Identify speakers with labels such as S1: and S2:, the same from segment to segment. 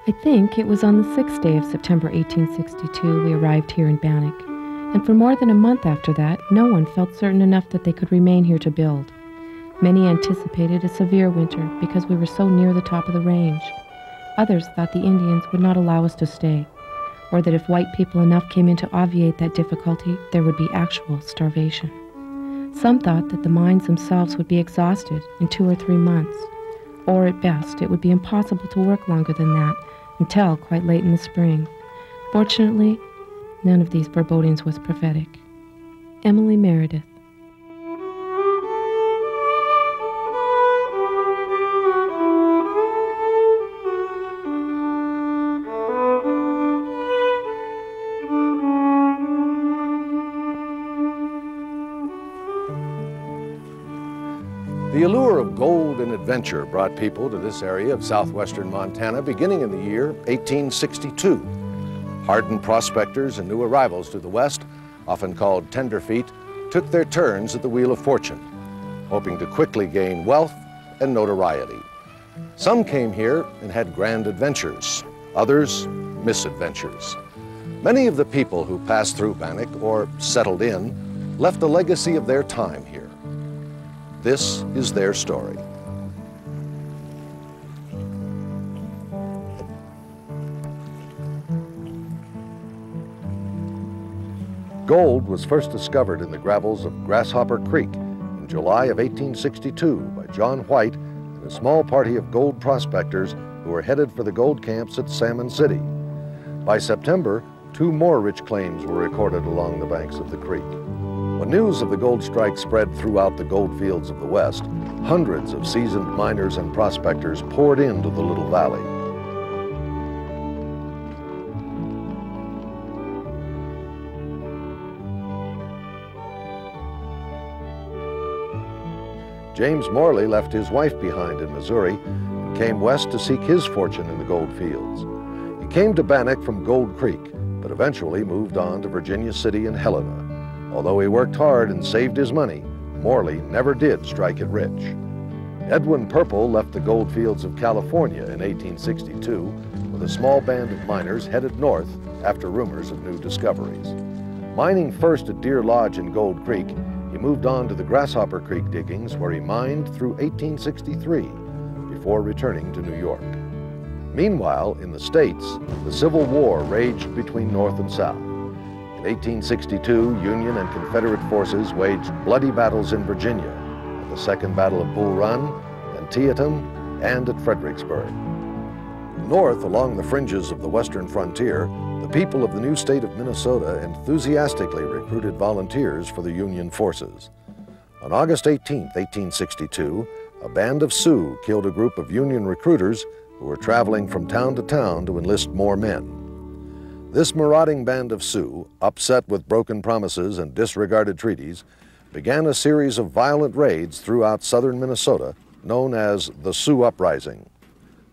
S1: I think it was on the 6th day of September 1862 we arrived here in Bannack, and for more than a month after that, no one felt certain enough that they could remain here to build. Many anticipated a severe winter because we were so near the top of the range. Others thought the Indians would not allow us to stay, or that if white people enough came in to obviate that difficulty, there would be actual starvation. Some thought that the mines themselves would be exhausted in 2 or 3 months, or at best it would be impossible to work longer than that until quite late in the spring. Fortunately, none of these forebodings was prophetic. Emily Meredith.
S2: The allure of gold and adventure brought people to this area of southwestern Montana beginning in the year 1862. Hardened prospectors and new arrivals to the west, often called tenderfeet, took their turns at the wheel of fortune, hoping to quickly gain wealth and notoriety. Some came here and had grand adventures, others misadventures. Many of the people who passed through Bannack or settled in left a legacy of their time here. This is their story. Gold was first discovered in the gravels of Grasshopper Creek in July of 1862 by John White and a small party of gold prospectors who were headed for the gold camps at Salmon City. By September, 2 more rich claims were recorded along the banks of the creek. When news of the gold strike spread throughout the gold fields of the West, hundreds of seasoned miners and prospectors poured into the little valley. James Morley left his wife behind in Missouri and came west to seek his fortune in the gold fields. He came to Bannack from Gold Creek, but eventually moved on to Virginia City and Helena. Although he worked hard and saved his money, Morley never did strike it rich. Edwin Purple left the gold fields of California in 1862 with a small band of miners headed north after rumors of new discoveries. Mining first at Deer Lodge in Gold Creek, he moved on to the Grasshopper Creek diggings where he mined through 1863 before returning to New York. Meanwhile, in the States, the Civil War raged between North and South. In 1862, Union and Confederate forces waged bloody battles in Virginia, at the Second Battle of Bull Run, Antietam, and at Fredericksburg. North, along the fringes of the western frontier, the people of the new state of Minnesota enthusiastically recruited volunteers for the Union forces. On August 18, 1862, a band of Sioux killed a group of Union recruiters who were traveling from town to town to enlist more men. This marauding band of Sioux, upset with broken promises and disregarded treaties, began a series of violent raids throughout southern Minnesota known as the Sioux Uprising.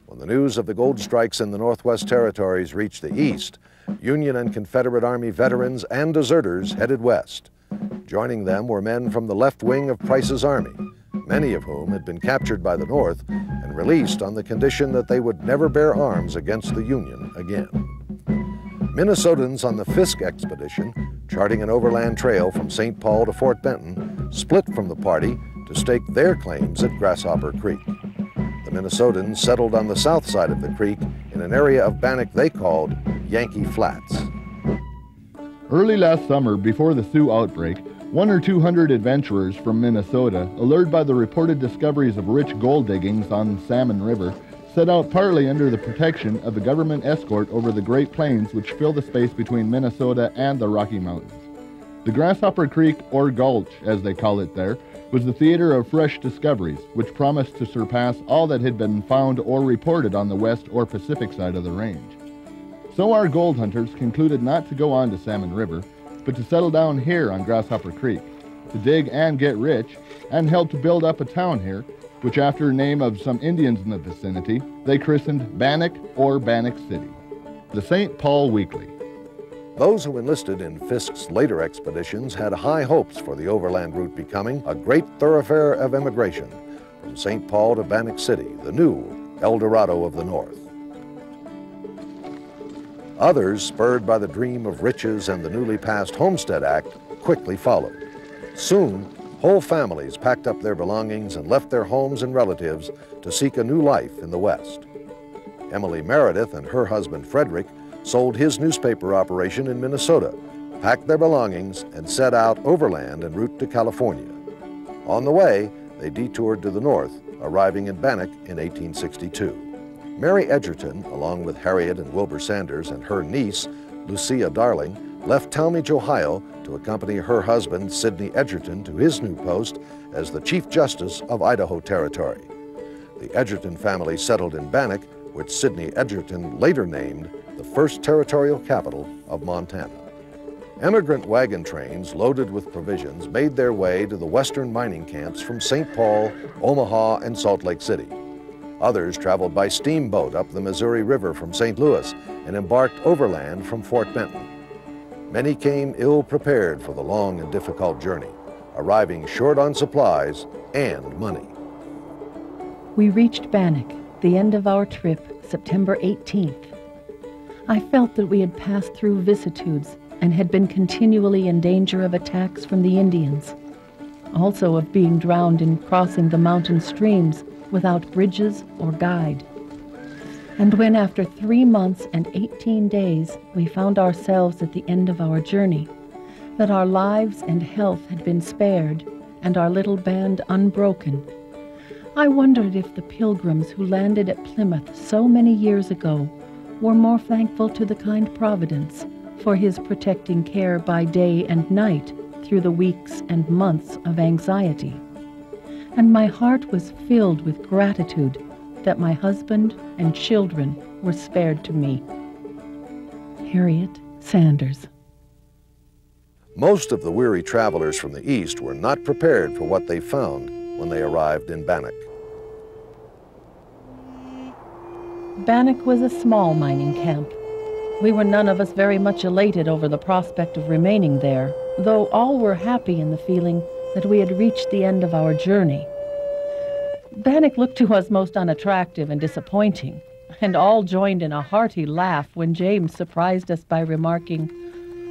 S2: When the news of the gold strikes in the Northwest Territories reached the east, Union and Confederate Army veterans and deserters headed west. Joining them were men from the left wing of Price's army, many of whom had been captured by the North and released on the condition that they would never bear arms against the Union again. Minnesotans on the Fisk expedition, charting an overland trail from St. Paul to Fort Benton, split from the party to stake their claims at Grasshopper Creek. The Minnesotans settled on the south side of the creek in an area of Bannack they called Yankee Flats.
S3: Early last summer, before the Sioux outbreak, 100 or 200 adventurers from Minnesota, allured by the reported discoveries of rich gold diggings on Salmon River, set out partly under the protection of the government escort over the Great Plains which fill the space between Minnesota and the Rocky Mountains. The Grasshopper Creek, or Gulch as they call it there, was the theater of fresh discoveries, which promised to surpass all that had been found or reported on the west or Pacific side of the range. So our gold hunters concluded not to go on to Salmon River, but to settle down here on Grasshopper Creek, to dig and get rich, and help to build up a town here, which after the name of some Indians in the vicinity, they christened Bannack or Bannack City. The St. Paul Weekly.
S2: Those who enlisted in Fisk's later expeditions had high hopes for the overland route becoming a great thoroughfare of immigration from St. Paul to Bannack City, the new El Dorado of the North. Others, spurred by the dream of riches and the newly passed Homestead Act, quickly followed. Soon, whole families packed up their belongings and left their homes and relatives to seek a new life in the West. Emily Meredith and her husband Frederick sold his newspaper operation in Minnesota, packed their belongings, and set out overland en route to California. On the way, they detoured to the north, arriving in Bannack in 1862. Mary Edgerton, along with Harriet and Wilbur Sanders and her niece, Lucia Darling, left Talmadge, Ohio to accompany her husband, Sidney Edgerton, to his new post as the Chief Justice of Idaho Territory. The Edgerton family settled in Bannack, which Sidney Edgerton later named the first territorial capital of Montana. Emigrant wagon trains loaded with provisions made their way to the western mining camps from St. Paul, Omaha, and Salt Lake City. Others traveled by steamboat up the Missouri River from St. Louis and embarked overland from Fort Benton. Many came ill-prepared for the long and difficult journey, arriving short on supplies and money.
S4: We reached Bannack, the end of our trip, September 18th. I felt that we had passed through vicissitudes and had been continually in danger of attacks from the Indians, also of being drowned in crossing the mountain streams without bridges or guide. And when after 3 months and 18 days we found ourselves at the end of our journey, that our lives and health had been spared and our little band unbroken, I wondered if the pilgrims who landed at Plymouth so many years ago were more thankful to the kind Providence for his protecting care by day and night through the weeks and months of anxiety. And my heart was filled with gratitude that my husband and children were spared to me. Harriet Sanders.
S2: Most of the weary travelers from the east were not prepared for what they found when they arrived in Bannack.
S4: Bannack was a small mining camp. We were none of us very much elated over the prospect of remaining there, though all were happy in the feeling that we had reached the end of our journey. Bannack looked to us most unattractive and disappointing, and all joined in a hearty laugh when James surprised us by remarking,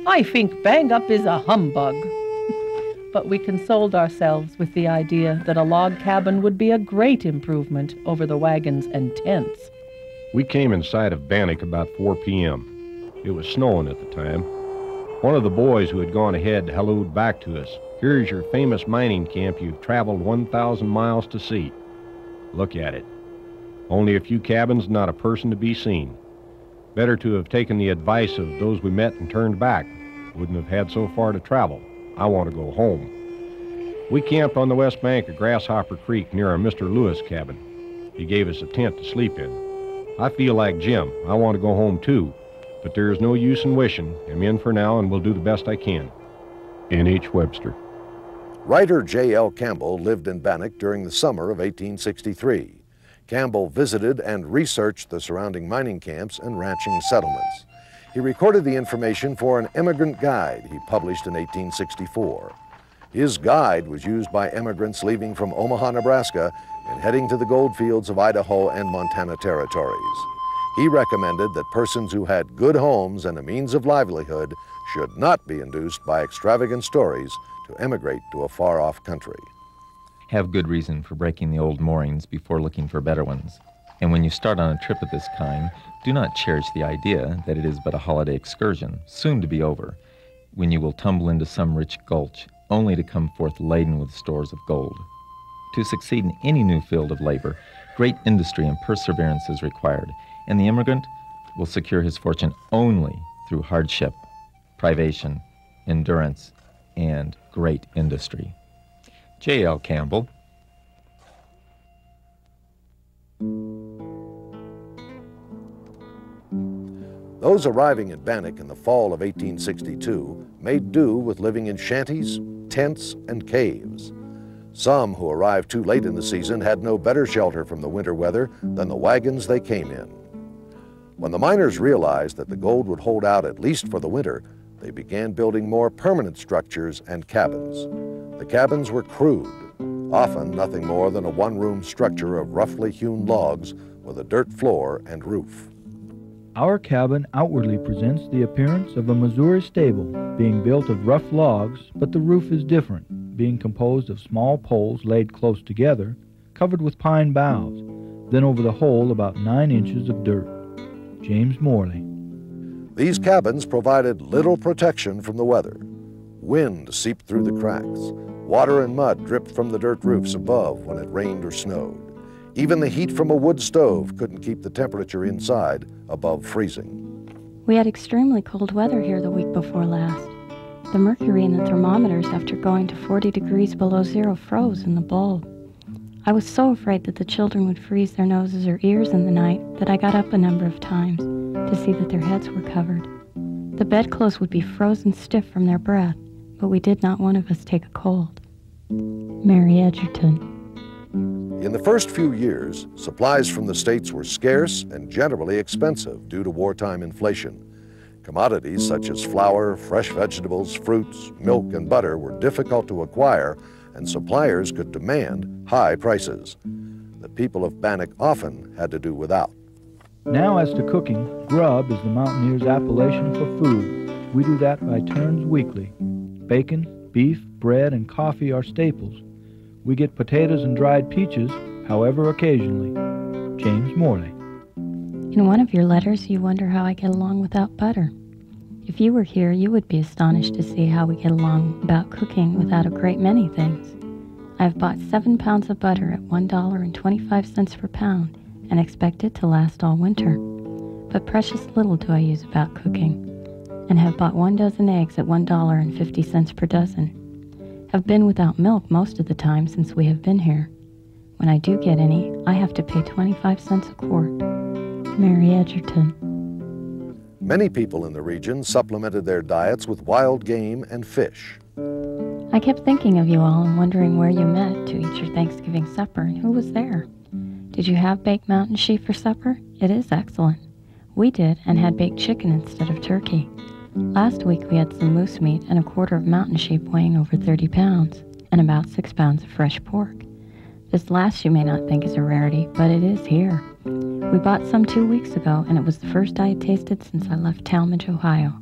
S4: "I think Bang-Up is a humbug." But we consoled ourselves with the idea that a log cabin would be a great improvement over the wagons and tents.
S5: We came in sight of Bannack about 4 p.m. It was snowing at the time. One of the boys who had gone ahead hallooed back to us, "Here's your famous mining camp you've traveled 1,000 miles to see. Look at it. Only a few cabins, not a person to be seen. Better to have taken the advice of those we met and turned back. Wouldn't have had so far to travel. I want to go home." We camped on the west bank of Grasshopper Creek near our Mr. Lewis cabin. He gave us a tent to sleep in. I feel like Jim. I want to go home too, but there is no use in wishing. I'm in for now and will do the best I can. N.H. Webster.
S2: Writer J.L. Campbell lived in Bannack during the summer of 1863. Campbell visited and researched the surrounding mining camps and ranching settlements. He recorded the information for an immigrant guide he published in 1864. His guide was used by immigrants leaving from Omaha, Nebraska, and heading to the gold fields of Idaho and Montana territories. He recommended that persons who had good homes and a means of livelihood should not be induced by extravagant stories to emigrate to a far-off country.
S6: Have good reason for breaking the old moorings before looking for better ones. And when you start on a trip of this kind, do not cherish the idea that it is but a holiday excursion, soon to be over, when you will tumble into some rich gulch, only to come forth laden with stores of gold. To succeed in any new field of labor, great industry and perseverance is required, and the immigrant will secure his fortune only through hardship, privation, endurance, and great industry. J.L. Campbell.
S2: Those arriving in Bannack in the fall of 1862 made do with living in shanties, tents, and caves. Some who arrived too late in the season had no better shelter from the winter weather than the wagons they came in. When the miners realized that the gold would hold out at least for the winter, they began building more permanent structures and cabins. The cabins were crude, often nothing more than a one-room structure of roughly hewn logs with a dirt floor and roof.
S7: Our cabin outwardly presents the appearance of a Missouri stable, being built of rough logs, but the roof is different, being composed of small poles laid close together, covered with pine boughs, then over the whole about 9 inches of dirt. James Morley.
S2: These cabins provided little protection from the weather. Wind seeped through the cracks. Water and mud dripped from the dirt roofs above when it rained or snowed. Even the heat from a wood stove couldn't keep the temperature inside above freezing.
S8: We had extremely cold weather here the week before last. The mercury in the thermometers after going to 40 degrees below zero froze in the bulb. I was so afraid that the children would freeze their noses or ears in the night that I got up a number of times to see that their heads were covered. The bedclothes would be frozen stiff from their breath, but we did not one of us take a cold. Mary Edgerton.
S2: In the first few years, supplies from the States were scarce and generally expensive due to wartime inflation. Commodities such as flour, fresh vegetables, fruits, milk, and butter were difficult to acquire, and suppliers could demand high prices. The people of Bannack often had to do without.
S7: Now as to cooking, grub is the mountaineers' appellation for food. We do that by turns weekly. Bacon, beef, bread, and coffee are staples. We get potatoes and dried peaches, however occasionally. James Morley.
S8: In one of your letters, you wonder how I get along without butter. If you were here, you would be astonished to see how we get along about cooking without a great many things. I have bought 7 pounds of butter at $1.25 per pound and expect it to last all winter. But precious little do I use about cooking, and have bought 1 dozen eggs at $1.50 per dozen. Have been without milk most of the time since we have been here. When I do get any, I have to pay 25 cents a quart. Mary Edgerton.
S2: Many people in the region supplemented their diets with wild game and fish.
S8: I kept thinking of you all and wondering where you met to eat your Thanksgiving supper and who was there. Did you have baked mountain sheep for supper? It is excellent. We did, and had baked chicken instead of turkey. Last week we had some moose meat and a quarter of mountain sheep weighing over 30 pounds, and about 6 pounds of fresh pork. This last you may not think is a rarity, but it is here. We bought some 2 weeks ago, and it was the first I had tasted since I left Talmadge, Ohio.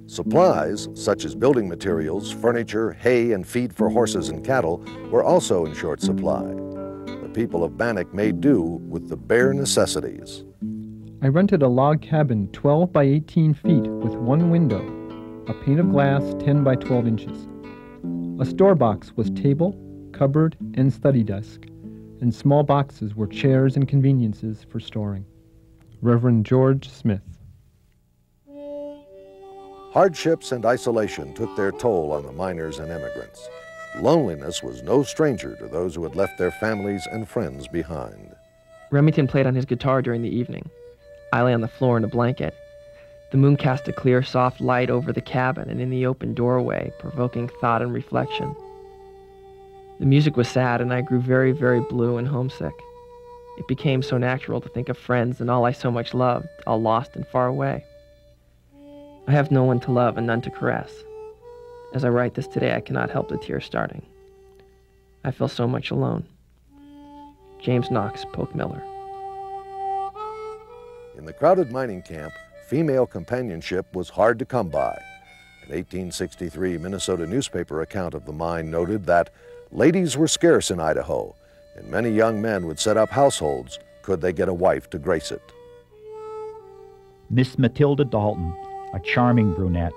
S2: Supplies, such as building materials, furniture, hay, and feed for horses and cattle, were also in short supply. The people of Bannack made do with the bare necessities.
S9: I rented a log cabin 12 by 18 feet with one window, a pane of glass 10 by 12 inches. A store box was table, cupboard, and study desk, and small boxes were chairs and conveniences for storing. Reverend George Smith.
S2: Hardships and isolation took their toll on the miners and immigrants. Loneliness was no stranger to those who had left their families and friends behind.
S10: Remington played on his guitar during the evening. I lay on the floor in a blanket. The moon cast a clear, soft light over the cabin and in the open doorway, provoking thought and reflection. The music was sad, and I grew very, very blue and homesick. It became so natural to think of friends and all I so much loved, all lost and far away. I have no one to love and none to caress. As I write this today, I cannot help the tears starting. I feel so much alone. James Knox Polk Miller.
S2: In the crowded mining camp, female companionship was hard to come by. An 1863 Minnesota newspaper account of the mine noted that ladies were scarce in Idaho, and many young men would set up households could they get a wife to grace it.
S11: Miss Matilda Dalton, a charming brunette,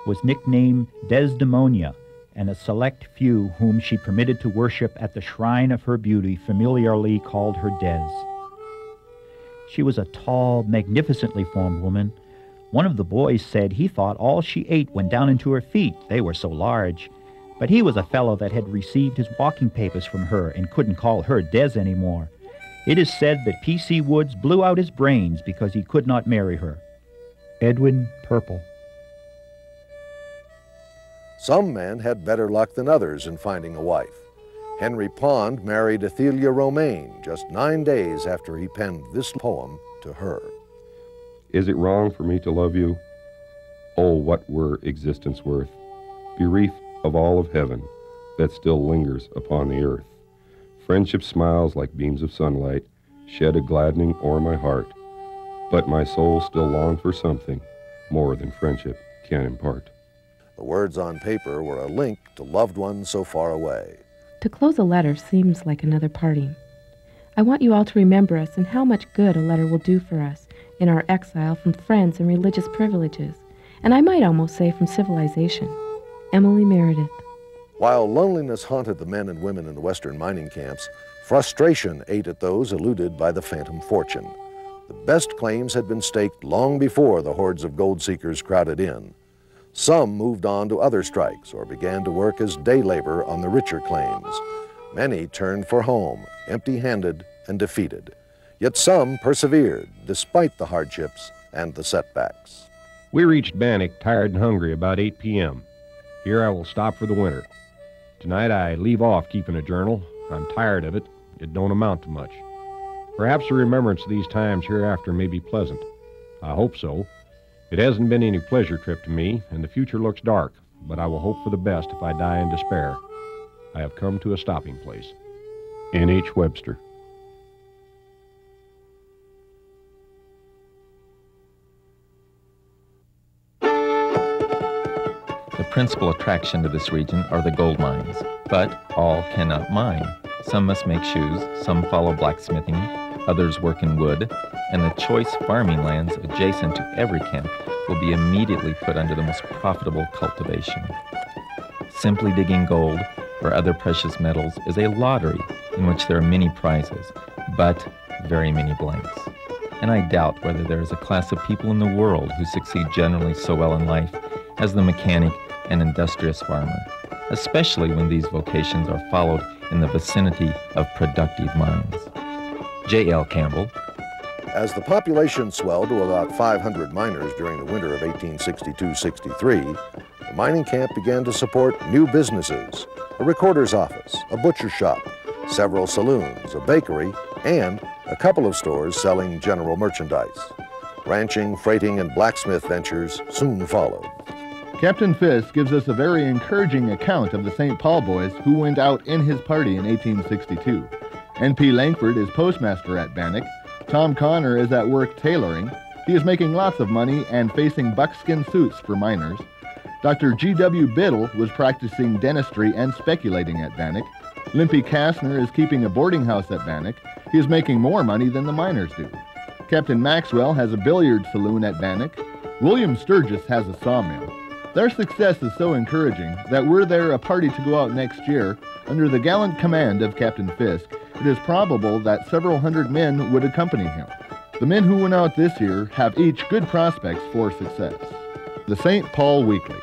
S11: was nicknamed Desdemonia, and a select few whom she permitted to worship at the shrine of her beauty familiarly called her Des. She was a tall, magnificently formed woman. One of the boys said he thought all she ate went down into her feet, they were so large. But he was a fellow that had received his walking papers from her and couldn't call her Des anymore. It is said that P.C. Woods blew out his brains because he could not marry her.
S9: Edwin Purple.
S2: Some men had better luck than others in finding a wife. Henry Pond married Athelia Romaine just 9 days after he penned this poem to her.
S12: Is it wrong for me to love you? Oh, what were existence worth, bereft of all of heaven that still lingers upon the earth? Friendship smiles like beams of sunlight, shed a gladdening o'er my heart. but my soul still longed for something more than friendship can impart.
S2: The words on paper were a link to loved ones so far away.
S1: To close a letter seems like another parting. I want you all to remember us and how much good a letter will do for us in our exile from friends and religious privileges, and I might almost say from civilization. Emily Meredith.
S2: While loneliness haunted the men and women in the Western mining camps, frustration ate at those eluded by the phantom fortune. The best claims had been staked long before the hordes of gold seekers crowded in. Some moved on to other strikes or began to work as day labor on the richer claims. Many turned for home, empty-handed and defeated. Yet some persevered, despite the hardships and the setbacks.
S5: We reached Bannack tired and hungry about 8 p.m. Here I will stop for the winter. Tonight I leave off keeping a journal. I'm tired of it. It don't amount to much. Perhaps the remembrance of these times hereafter may be pleasant. I hope so. It hasn't been any pleasure trip to me, and the future looks dark, but I will hope for the best if I die in despair. I have come to a stopping place. N.H. Webster.
S6: The principal attraction to this region are the gold mines, but all cannot mine. Some must make shoes, some follow blacksmithing, others work in wood, and the choice farming lands adjacent to every camp will be immediately put under the most profitable cultivation. Simply digging gold or other precious metals is a lottery in which there are many prizes, but very many blanks. And I doubt whether there is a class of people in the world who succeed generally so well in life as the mechanic and industrious farmer, especially when these vocations are followed in the vicinity of productive mines. J.L. Campbell.
S2: As the population swelled to about 500 miners during the winter of 1862-63, the mining camp began to support new businesses, a recorder's office, a butcher shop, several saloons, a bakery, and a couple of stores selling general merchandise. Ranching, freighting, and blacksmith ventures soon followed.
S3: Captain Fisk gives us a very encouraging account of the St. Paul boys who went out in his party in 1862. N.P. Langford is postmaster at Bannack. Tom Connor is at work tailoring. He is making lots of money and facing buckskin suits for miners. Dr. G.W. Biddle was practicing dentistry and speculating at Bannack. Limpy Kastner is keeping a boarding house at Bannack. He is making more money than the miners do. Captain Maxwell has a billiard saloon at Bannack. William Sturgis has a sawmill. Their success is so encouraging that were there a party to go out next year, under the gallant command of Captain Fisk, it is probable that several hundred men would accompany him. The men who went out this year have each good prospects for success. The St. Paul Weekly.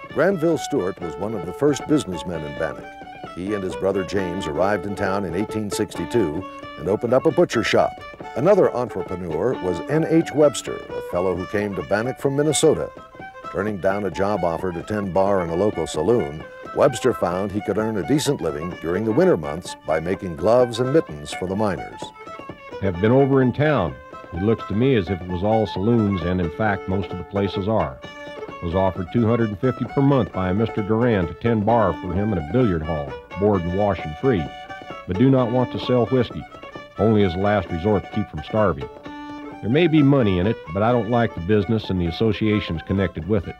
S2: Granville Stewart was one of the first businessmen in Bannack. He and his brother James arrived in town in 1862 and opened up a butcher shop. Another entrepreneur was N.H. Webster, a fellow who came to Bannack from Minnesota. Turning down a job offer to tend bar in a local saloon, Webster found he could earn a decent living during the winter months by making gloves and mittens for the miners.
S5: Have been over in town. It looks to me as if it was all saloons, and in fact most of the places are. Was offered $250 per month by a Mr. Duran to tend bar for him in a billiard hall, board and wash and free, but do not want to sell whiskey, only as a last resort to keep from starving. There may be money in it, but I don't like the business and the associations connected with it.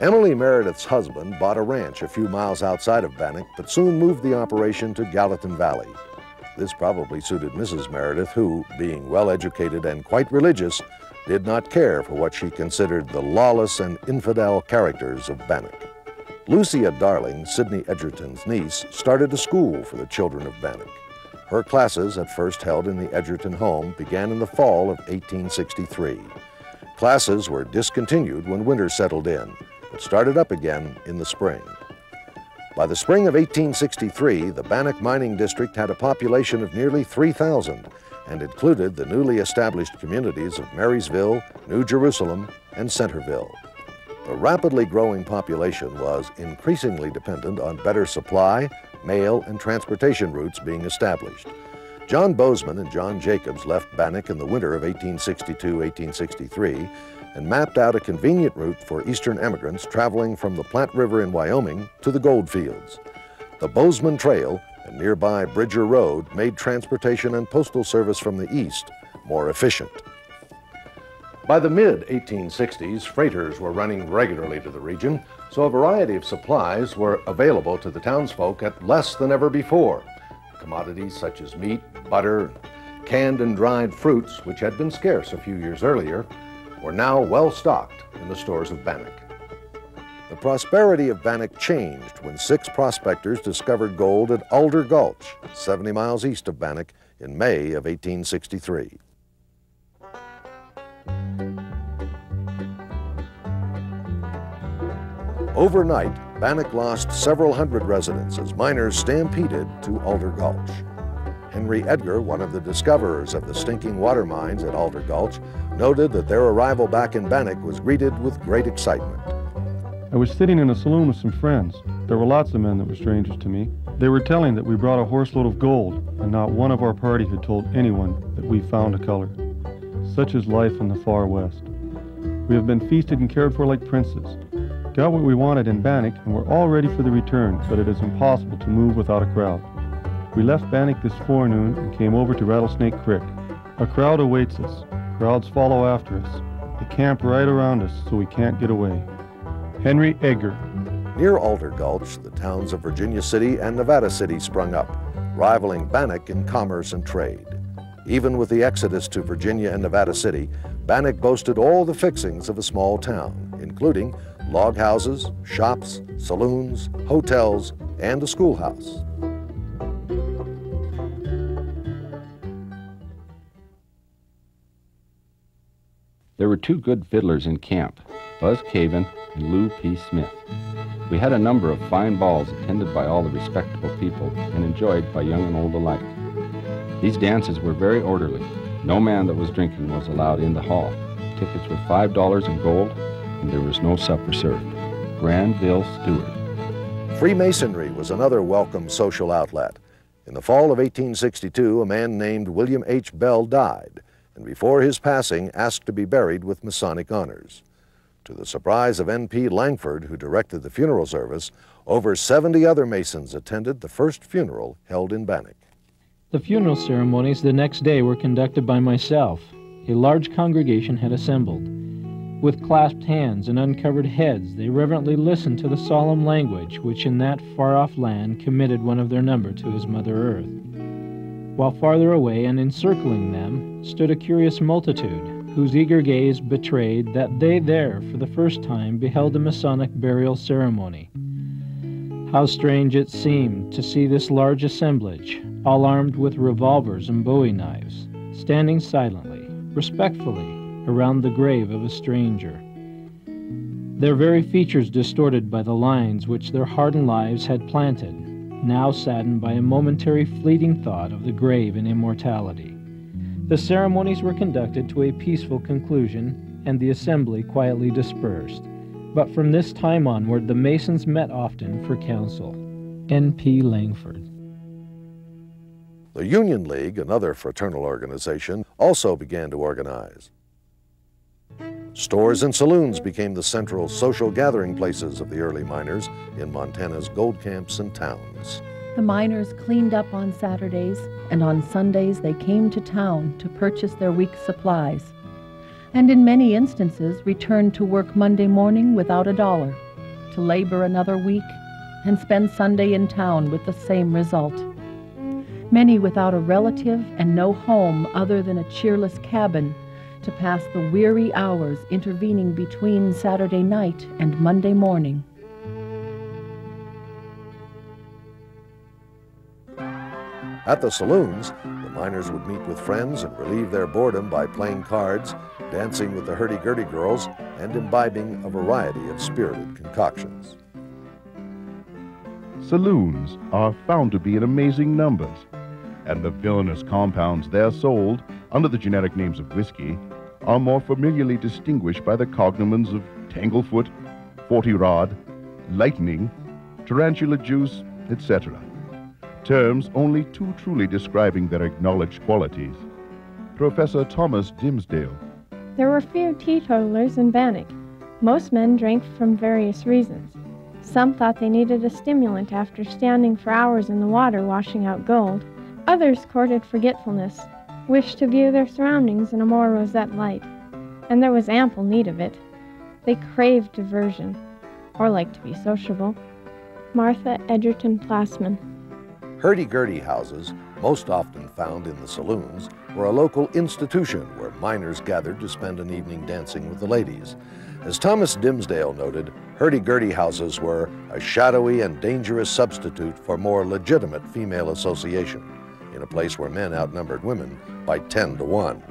S2: Emily Meredith's husband bought a ranch a few miles outside of Bannack, but soon moved the operation to Gallatin Valley. This probably suited Mrs. Meredith, who, being well-educated and quite religious, did not care for what she considered the lawless and infidel characters of Bannack. Lucia Darling, Sidney Edgerton's niece, started a school for the children of Bannack. Her classes, at first held in the Edgerton home, began in the fall of 1863. Classes were discontinued when winter settled in, but started up again in the spring. By the spring of 1863, the Bannack Mining District had a population of nearly 3,000 and included the newly established communities of Marysville, New Jerusalem, and Centerville. The rapidly growing population was increasingly dependent on better supply, mail, and transportation routes being established. John Bozeman and John Jacobs left Bannack in the winter of 1862-1863 and mapped out a convenient route for eastern emigrants traveling from the Platte River in Wyoming to the gold fields. The Bozeman Trail and nearby Bridger Road made transportation and postal service from the east more efficient. By the mid-1860s, freighters were running regularly to the region, so a variety of supplies were available to the townsfolk at less than ever before. Commodities such as meat, butter, canned and dried fruits, which had been scarce a few years earlier, were now well stocked in the stores of Bannack. The prosperity of Bannack changed when 6 prospectors discovered gold at Alder Gulch, 70 miles east of Bannack, in May of 1863. Overnight, Bannack lost several hundred residents as miners stampeded to Alder Gulch. Henry Edgar, one of the discoverers of the stinking water mines at Alder Gulch, noted that their arrival back in Bannack was greeted with great excitement.
S13: I was sitting in a saloon with some friends. There were lots of men that were strangers to me. They were telling that we brought a horseload of gold, and not one of our party had told anyone that we found a color. Such is life in the far west. We have been feasted and cared for like princes. Got what we wanted in Bannack, and we're all ready for the return, but it is impossible to move without a crowd. We left Bannack this forenoon and came over to Rattlesnake Creek. A crowd awaits us. Crowds follow after us. They camp right around us, so we can't get away. Henry Edgar.
S2: Near Alder Gulch, the towns of Virginia City and Nevada City sprung up, rivaling Bannack in commerce and trade. Even with the exodus to Virginia and Nevada City, Bannack boasted all the fixings of a small town, including log houses, shops, saloons, hotels, and a schoolhouse.
S14: There were 2 good fiddlers in camp, Buzz Caven and Lou P. Smith. We had a number of fine balls attended by all the respectable people and enjoyed by young and old alike. These dances were very orderly. No man that was drinking was allowed in the hall. Tickets were $5 in gold, and there was no supper served. Granville Stewart.
S2: Freemasonry was another welcome social outlet. In the fall of 1862, a man named William H. Bell died, and before his passing asked to be buried with Masonic honors. To the surprise of N.P. Langford, who directed the funeral service, over 70 other Masons attended the first funeral held in Bannack.
S15: The funeral ceremonies the next day were conducted by myself. A large congregation had assembled. With clasped hands and uncovered heads, they reverently listened to the solemn language which in that far-off land committed one of their number to his Mother Earth. While farther away and encircling them stood a curious multitude, whose eager gaze betrayed that they there for the first time beheld a Masonic burial ceremony. How strange it seemed to see this large assemblage, all armed with revolvers and bowie knives, standing silently, respectfully, around the grave of a stranger. Their very features distorted by the lines which their hardened lives had planted, now saddened by a momentary fleeting thought of the grave and immortality. The ceremonies were conducted to a peaceful conclusion, and the assembly quietly dispersed. But from this time onward, the Masons met often for counsel. N.P. Langford.
S2: The Union League, another fraternal organization, also began to organize. Stores and saloons became the central social gathering places of the early miners in Montana's gold camps and towns.
S4: The miners cleaned up on Saturdays, and on Sundays they came to town to purchase their week's supplies, and in many instances returned to work Monday morning without $1, to labor another week, and spend Sunday in town with the same result. Many without a relative and no home other than a cheerless cabin to pass the weary hours intervening between Saturday night and Monday morning.
S2: At the saloons, the miners would meet with friends and relieve their boredom by playing cards, dancing with the hurdy-gurdy girls, and imbibing a variety of spirited concoctions.
S16: Saloons are found to be in amazing numbers, and the villainous compounds there sold under the generic names of whiskey are more familiarly distinguished by the cognomens of Tanglefoot, 40-rod, lightning, tarantula juice, etc. Terms only too truly describing their acknowledged qualities. Professor Thomas Dimsdale.
S17: There were few teetotalers in Bannack. Most men drank from various reasons. Some thought they needed a stimulant after standing for hours in the water washing out gold. Others courted forgetfulness, wished to view their surroundings in a more roseate light. and there was ample need of it. They craved diversion, or liked to be sociable. Martha Edgerton Plassman.
S2: Hurdy-gurdy houses, most often found in the saloons, were a local institution where miners gathered to spend an evening dancing with the ladies. As Thomas Dimsdale noted, hurdy-gurdy houses were a shadowy and dangerous substitute for more legitimate female association, in a place where men outnumbered women by 10 to 1.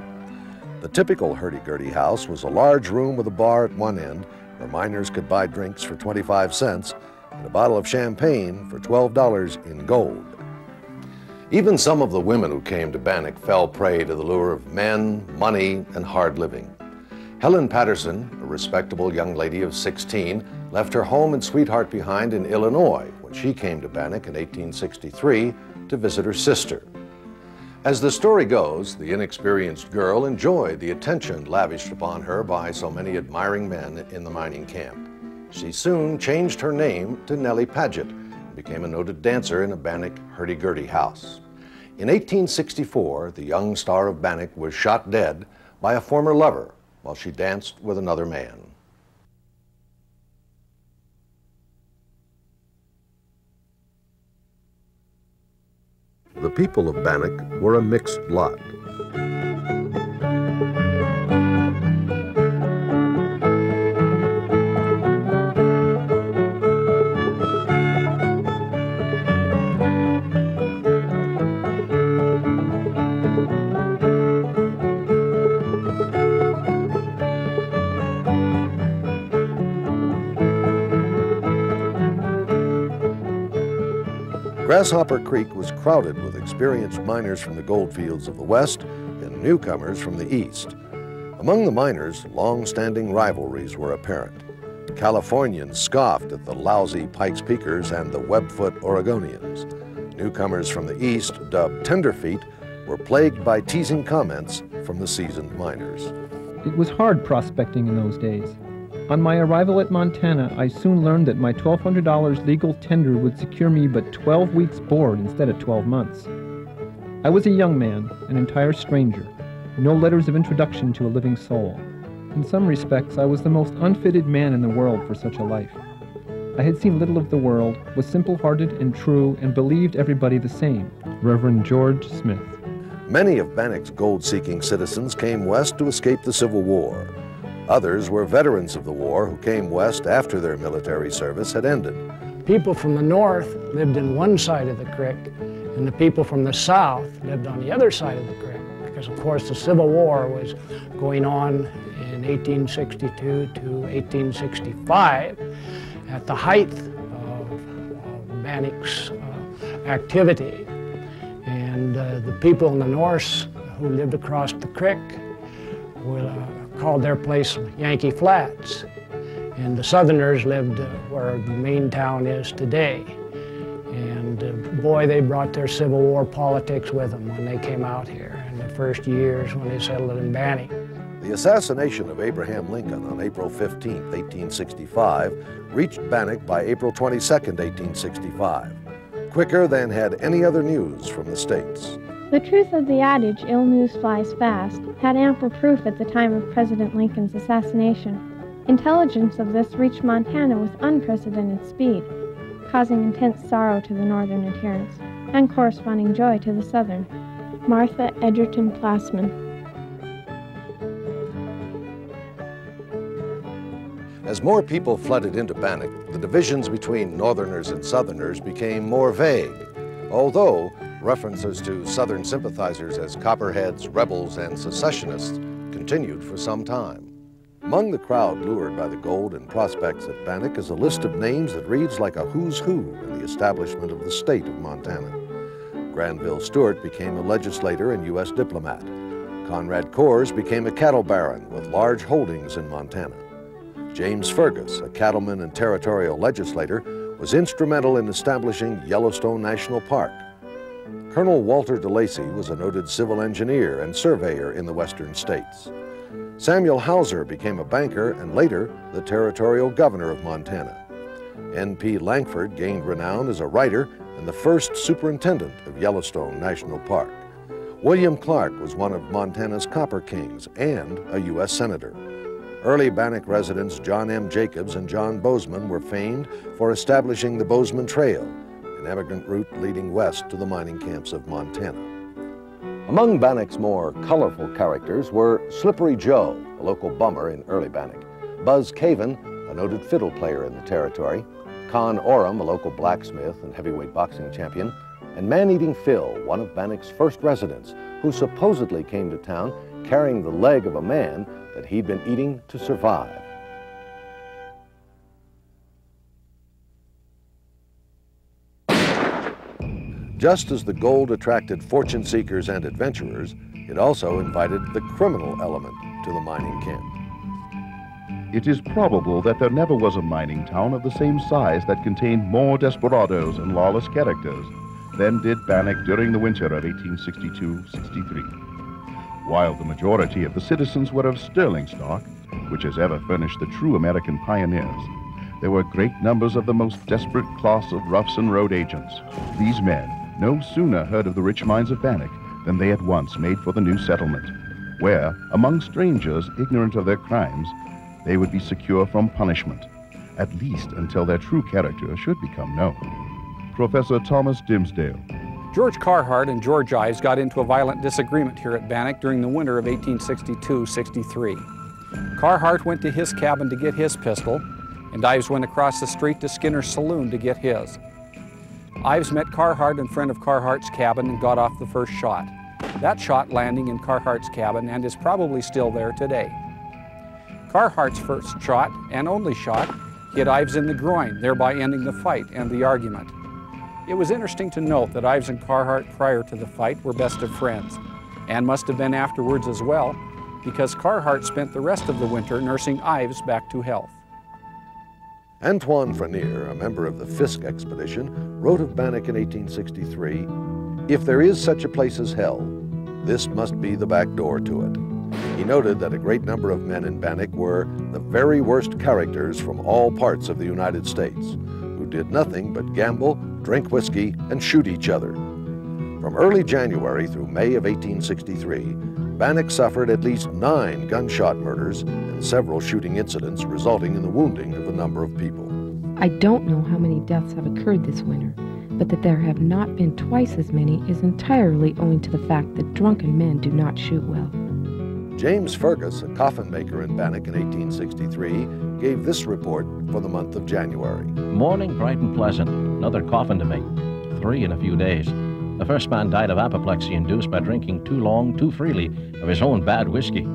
S2: The typical hurdy-gurdy house was a large room with a bar at one end where miners could buy drinks for 25 cents and a bottle of champagne for $12 in gold. Even some of the women who came to Bannack fell prey to the lure of men, money, and hard living. Helen Patterson, a respectable young lady of 16, left her home and sweetheart behind in Illinois when she came to Bannack in 1863 to visit her sister. As the story goes, the inexperienced girl enjoyed the attention lavished upon her by so many admiring men in the mining camp. She soon changed her name to Nellie Paget and became a noted dancer in a Bannack hurdy-gurdy house. In 1864, the young star of Bannack was shot dead by a former lover while she danced with another man. The people of Bannack were a mixed lot. Grasshopper Creek was crowded with experienced miners from the goldfields of the West and newcomers from the East. Among the miners, long-standing rivalries were apparent. Californians scoffed at the lousy Pikes Peakers and the Webfoot Oregonians. Newcomers from the East, dubbed Tenderfeet, were plagued by teasing comments from the seasoned miners.
S9: It was hard prospecting in those days. On my arrival at Montana, I soon learned that my $1,200 legal tender would secure me but 12 weeks' board instead of 12 months. I was a young man, an entire stranger, no letters of introduction to a living soul. In some respects, I was the most unfitted man in the world for such a life. I had seen little of the world, was simple-hearted and true, and believed everybody the same. Reverend George Smith.
S2: Many of Bannack's gold-seeking citizens came west to escape the Civil War. Others were veterans of the war who came west after their military service had ended.
S18: People from the north lived in one side of the creek, and the people from the south lived on the other side of the creek, because of course the Civil War was going on in 1862 to 1865 at the height of Bannack's activity. And the people in the north who lived across the creek called their place Yankee Flats. And the Southerners lived where the main town is today. And boy, they brought their Civil War politics with them when they came out here in the first years when they settled in Bannack.
S2: The assassination of Abraham Lincoln on April 15, 1865, reached Bannack by April 22, 1865, quicker than had any other news from the States.
S17: The truth of the adage, ill news flies fast, had ample proof at the time of President Lincoln's assassination. Intelligence of this reached Montana with unprecedented speed, causing intense sorrow to the northern adherents, and corresponding joy to the southern. Martha Edgerton Plassman.
S2: As more people flooded into Bannack, the divisions between Northerners and Southerners became more vague, although references to Southern sympathizers as Copperheads, rebels, and secessionists continued for some time. Among the crowd lured by the gold and prospects at Bannack is a list of names that reads like a who's who in the establishment of the state of Montana. Granville Stewart became a legislator and U.S. diplomat. Conrad Coors became a cattle baron with large holdings in Montana. James Fergus, a cattleman and territorial legislator, was instrumental in establishing Yellowstone National Park. Colonel Walter de Lacy was a noted civil engineer and surveyor in the western states. Samuel Hauser became a banker and later the territorial governor of Montana. N.P. Langford gained renown as a writer and the first superintendent of Yellowstone National Park. William Clark was one of Montana's copper kings and a U.S. Senator. Early Bannack residents John M. Jacobs and John Bozeman were famed for establishing the Bozeman Trail, an emigrant route leading west to the mining camps of Montana. Among Bannack's more colorful characters were Slippery Joe, a local bummer in early Bannack, Buzz Caven, a noted fiddle player in the territory, Con Oram, a local blacksmith and heavyweight boxing champion, and Man-Eating Phil, one of Bannack's first residents, who supposedly came to town carrying the leg of a man that he'd been eating to survive. Just as the gold attracted fortune seekers and adventurers, it also invited the criminal element to the mining camp.
S16: It is probable that there never was a mining town of the same size that contained more desperados and lawless characters than did Bannack during the winter of 1862-63. While the majority of the citizens were of sterling stock, which has ever furnished the true American pioneers, there were great numbers of the most desperate class of roughs and road agents. These men no sooner heard of the rich mines of Bannack than they at once made for the new settlement, where, among strangers ignorant of their crimes, they would be secure from punishment, at least until their true character should become known. Professor Thomas Dimsdale.
S19: George Carhart and George Ives got into a violent disagreement here at Bannack during the winter of 1862-63. Carhart went to his cabin to get his pistol, and Ives went across the street to Skinner's saloon to get his. Ives met Carhart in front of Carhart's cabin and got off the first shot. That shot landing in Carhart's cabin and is probably still there today. Carhart's first shot, and only shot, hit Ives in the groin, thereby ending the fight and the argument. It was interesting to note that Ives and Carhart prior to the fight were best of friends, and must have been afterwards as well, because Carhart spent the rest of the winter nursing Ives back to health.
S2: Antoine Frenier, a member of the Fisk expedition, wrote of Bannack in 1863, "If there is such a place as hell, this must be the back door to it." He noted that a great number of men in Bannack were the very worst characters from all parts of the United States, who did nothing but gamble, drink whiskey, and shoot each other. From early January through May of 1863, Bannack suffered at least 9 gunshot murders and several shooting incidents resulting in the wounding of a number of people.
S1: I don't know how many deaths have occurred this winter, but that there have not been twice as many is entirely owing to the fact that drunken men do not shoot well.
S2: James Fergus, a coffin maker in Bannack in 1863, gave this report for the month of January.
S20: Morning, bright and pleasant. Another coffin to make. 3 in a few days. The first man died of apoplexy induced by drinking too long, too freely of his own bad whiskey.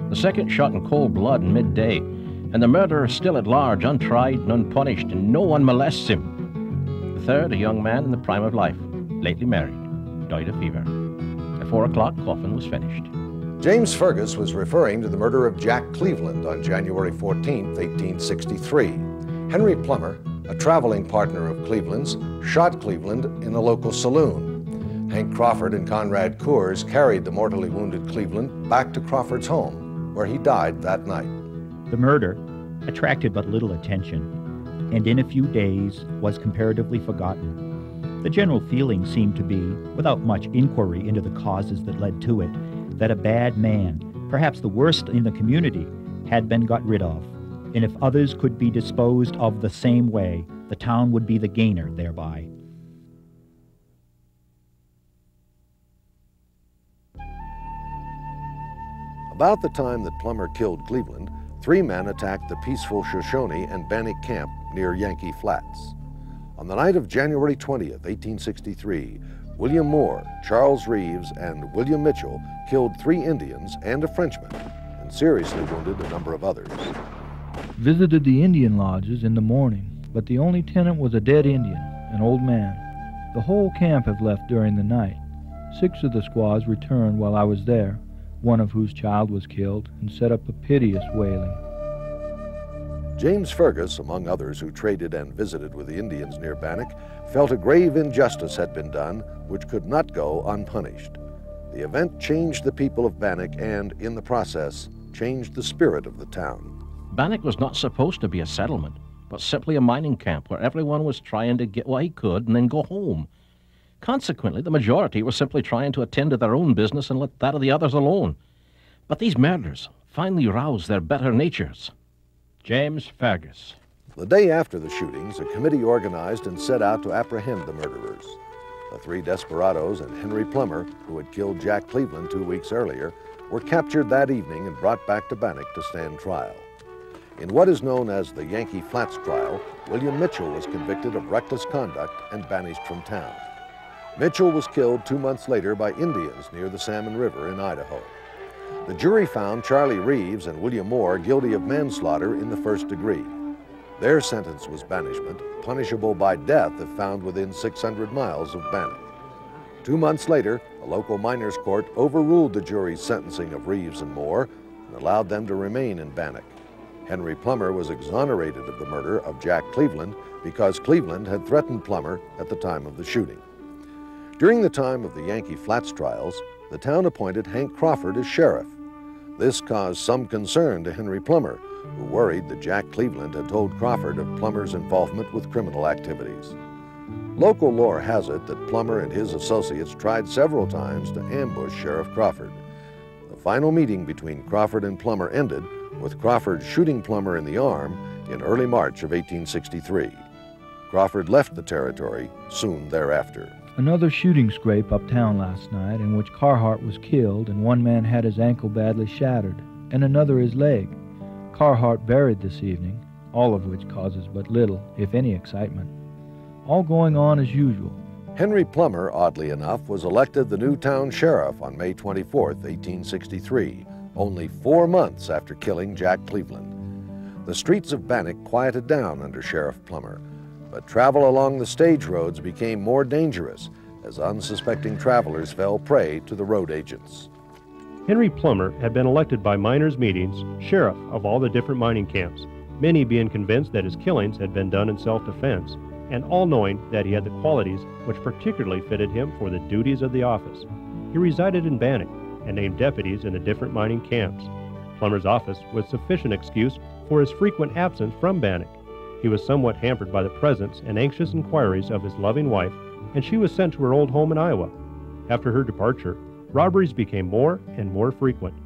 S20: The second shot in cold blood in midday, and the murderer still at large, untried and unpunished, and no one molests him. The third, a young man in the prime of life, lately married, died of fever. At 4 o'clock, coffin was finished.
S2: James Fergus was referring to the murder of Jack Cleveland on January 14, 1863. Henry Plummer, a traveling partner of Cleveland's, shot Cleveland in a local saloon. Hank Crawford and Conrad Coors carried the mortally wounded Cleveland back to Crawford's home, where he died that night.
S11: The murder attracted but little attention, and in a few days was comparatively forgotten. The general feeling seemed to be, without much inquiry into the causes that led to it, that a bad man, perhaps the worst in the community, had been got rid of, and if others could be disposed of the same way, the town would be the gainer thereby.
S2: About the time that Plummer killed Cleveland, 3 men attacked the peaceful Shoshone and Bannack camp near Yankee Flats. On the night of January 20th, 1863, William Moore, Charles Reeves, and William Mitchell killed 3 Indians and a Frenchman, and seriously wounded a number of others.
S7: Visited the Indian lodges in the morning, but the only tenant was a dead Indian, an old man. The whole camp have left during the night. 6 of the squaws returned while I was there, one of whose child was killed, and set up a piteous wailing.
S2: James Fergus, among others who traded and visited with the Indians near Bannack, felt a grave injustice had been done which could not go unpunished. The event changed the people of Bannack and, in the process, changed the spirit of the town.
S20: Bannack was not supposed to be a settlement, but simply a mining camp where everyone was trying to get what he could and then go home. Consequently, the majority were simply trying to attend to their own business and let that of the others alone. But these murders finally roused their better natures.
S5: James Fergus.
S2: The day after the shootings, a committee organized and set out to apprehend the murderers. The three desperados and Henry Plummer, who had killed Jack Cleveland 2 weeks earlier, were captured that evening and brought back to Bannack to stand trial. In what is known as the Yankee Flats trial, William Mitchell was convicted of reckless conduct and banished from town. Mitchell was killed 2 months later by Indians near the Salmon River in Idaho. The jury found Charlie Reeves and William Moore guilty of manslaughter in the first degree. Their sentence was banishment, punishable by death if found within 600 miles of Bannack. 2 months later, a local miners' court overruled the jury's sentencing of Reeves and Moore and allowed them to remain in Bannack. Henry Plummer was exonerated of the murder of Jack Cleveland because Cleveland had threatened Plummer at the time of the shooting. During the time of the Yankee Flats trials, the town appointed Hank Crawford as sheriff. This caused some concern to Henry Plummer, who worried that Jack Cleveland had told Crawford of Plummer's involvement with criminal activities. Local lore has it that Plummer and his associates tried several times to ambush Sheriff Crawford. The final meeting between Crawford and Plummer ended with Crawford shooting Plummer in the arm in early March of 1863. Crawford left the territory soon thereafter.
S7: Another shooting scrape uptown last night in which Carhart was killed and one man had his ankle badly shattered and another his leg. Carhart buried this evening, all of which causes but little, if any, excitement. All going on as usual.
S2: Henry Plummer, oddly enough, was elected the new town sheriff on May 24, 1863, only 4 months after killing Jack Cleveland. The streets of Bannack quieted down under Sheriff Plummer, but travel along the stage roads became more dangerous as unsuspecting travelers fell prey to the road agents.
S5: Henry Plummer had been elected by miners' meetings sheriff of all the different mining camps, many being convinced that his killings had been done in self-defense, and all knowing that he had the qualities which particularly fitted him for the duties of the office. He resided in Bannack and named deputies in the different mining camps. Plummer's office was sufficient excuse for his frequent absence from Bannack. He was somewhat hampered by the presence and anxious inquiries of his loving wife, and she was sent to her old home in Iowa. After her departure, robberies became more and more frequent.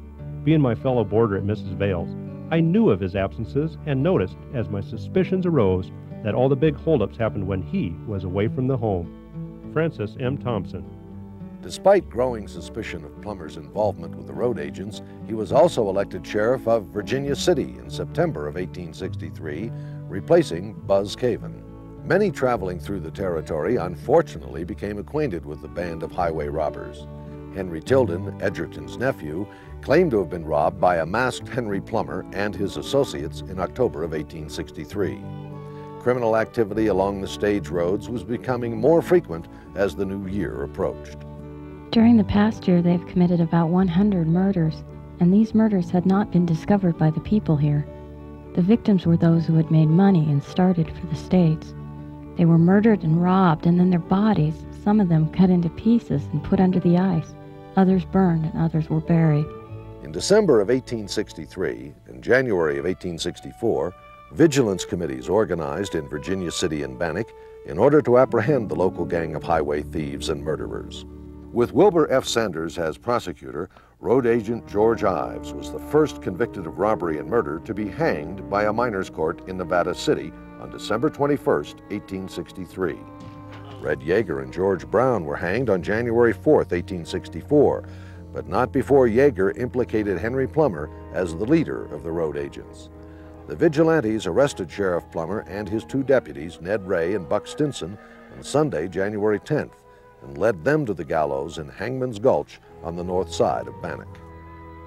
S5: Being my fellow boarder at Mrs. Vale's, I knew of his absences and noticed, as my suspicions arose, that all the big holdups happened when he was away from the home. Francis M. Thompson.
S2: Despite growing suspicion of Plummer's involvement with the road agents, he was also elected sheriff of Virginia City in September of 1863, replacing Buzz Caven. Many traveling through the territory unfortunately became acquainted with the band of highway robbers. Henry Tilden, Edgerton's nephew, claimed to have been robbed by a masked Henry Plummer and his associates in October of 1863. Criminal activity along the stage roads was becoming more frequent as the new year approached.
S8: During the past year, they've committed about 100 murders, and these murders had not been discovered by the people here. The victims were those who had made money and started for the States. They were murdered and robbed, and then their bodies, some of them cut into pieces and put under the ice. Others burned, and others were buried.
S2: In December of 1863 and January of 1864, vigilance committees organized in Virginia City and Bannack in order to apprehend the local gang of highway thieves and murderers. With Wilbur F. Sanders as prosecutor, road agent George Ives was the first convicted of robbery and murder to be hanged by a miners' court in Nevada City on December 21, 1863. Red Yeager and George Brown were hanged on January 4, 1864, but not before Yeager implicated Henry Plummer as the leader of the road agents. The vigilantes arrested Sheriff Plummer and his two deputies, Ned Ray and Buck Stinson, on Sunday, January 10th, and led them to the gallows in Hangman's Gulch on the north side of Bannack.